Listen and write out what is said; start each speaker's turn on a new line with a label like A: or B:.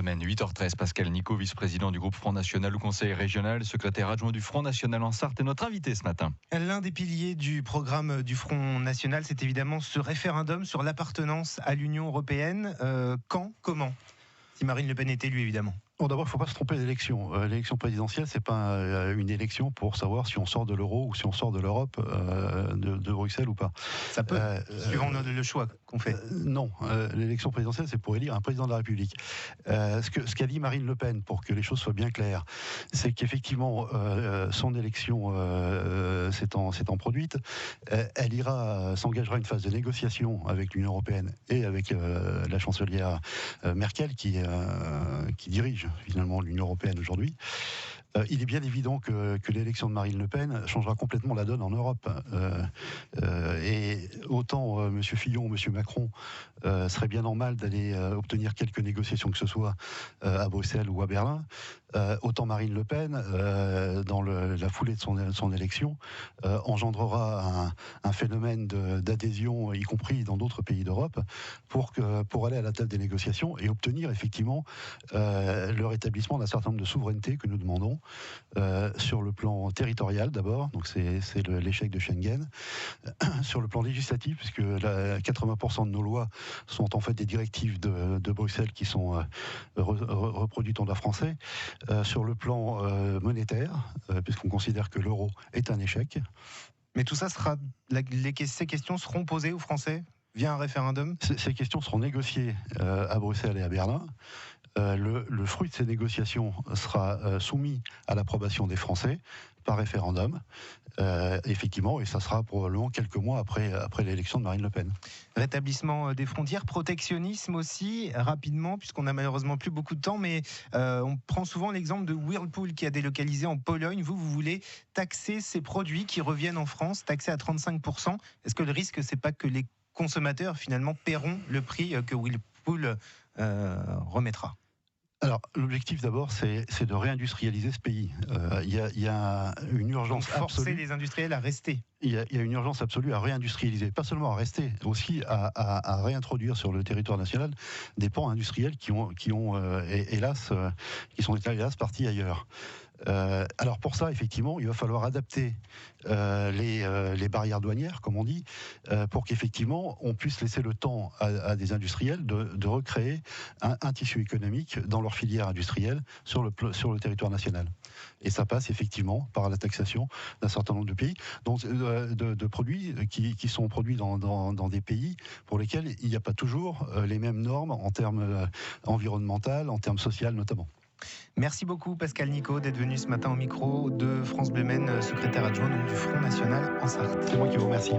A: semaine, 8h13. Pascal Nicot, vice-président du groupe Front National au Conseil régional, secrétaire adjoint du Front National en Sarthe, est notre invité ce matin.
B: L'un des piliers du programme du Front National, c'est évidemment ce référendum sur l'appartenance à l'Union européenne. Quand, comment ? Si Marine Le Pen est élue, évidemment.
C: Bon, d'abord, il ne faut pas se tromper d'élection. L'élection présidentielle, c'est pas une élection pour savoir si on sort de l'euro ou si on sort de l'Europe, de Bruxelles ou pas.
B: Ça peut, suivant le choix qu'on fait.
C: Non, l'élection présidentielle, c'est pour élire un président de la République. Ce qu'a dit Marine Le Pen, pour que les choses soient bien claires, c'est qu'effectivement, son élection s'étant produite, elle s'engagera une phase de négociation avec l'Union européenne et avec la chancelière Merkel, qui dirige finalement l'Union européenne aujourd'hui. Il est bien évident que l'élection de Marine Le Pen changera complètement la donne en Europe. Et autant M. Fillon ou M. Macron serait bien normal d'aller obtenir quelques négociations que ce soit à Bruxelles ou à Berlin, autant Marine Le Pen, dans la foulée de son élection, engendrera un phénomène d'adhésion, y compris dans d'autres pays d'Europe, pour aller à la table des négociations et obtenir effectivement le rétablissement d'un certain nombre de souverainetés que nous demandons. Sur le plan territorial d'abord, donc c'est l'échec de Schengen. Sur le plan législatif, puisque 80% de nos lois sont en fait des directives de Bruxelles qui sont reproduites en droit français. Sur le plan monétaire, puisqu'on considère que l'euro est un échec.
B: Mais tout ça ces questions seront posées aux Français via un référendum ?
C: Ces questions seront négociées à Bruxelles et à Berlin. Le fruit de ces négociations sera soumis à l'approbation des Français par référendum, effectivement, et ça sera probablement quelques mois après l'élection de Marine Le Pen.
B: Rétablissement des frontières, protectionnisme aussi, rapidement, puisqu'on n'a malheureusement plus beaucoup de temps, mais on prend souvent l'exemple de Whirlpool qui a délocalisé en Pologne. Vous voulez taxer ces produits qui reviennent en France, taxer à 35%. Est-ce que le risque, c'est pas que les consommateurs, finalement, paieront le prix que Whirlpool remettra ?
C: Alors, l'objectif d'abord, c'est de réindustrialiser ce pays. Il y a une urgence absolue.
B: Forcer les industriels à rester.
C: Il y a une urgence absolue à réindustrialiser, pas seulement à rester, aussi à réintroduire sur le territoire national des pans industriels qui sont hélas partis ailleurs. Alors pour ça, effectivement, il va falloir adapter les barrières douanières, comme on dit, pour qu'effectivement on puisse laisser le temps à des industriels de recréer un tissu économique dans leur filière industrielle sur le territoire national. Et ça passe effectivement par la taxation d'un certain nombre de pays, donc de produits qui sont produits dans des pays pour lesquels il n'y a pas toujours les mêmes normes en termes environnementaux, en termes sociaux notamment.
B: Merci beaucoup Pascal Nicot d'être venu ce matin au micro de France Bleu Maine, secrétaire adjoint du Front National en Sarthe.
C: C'est moi qui vous remercie.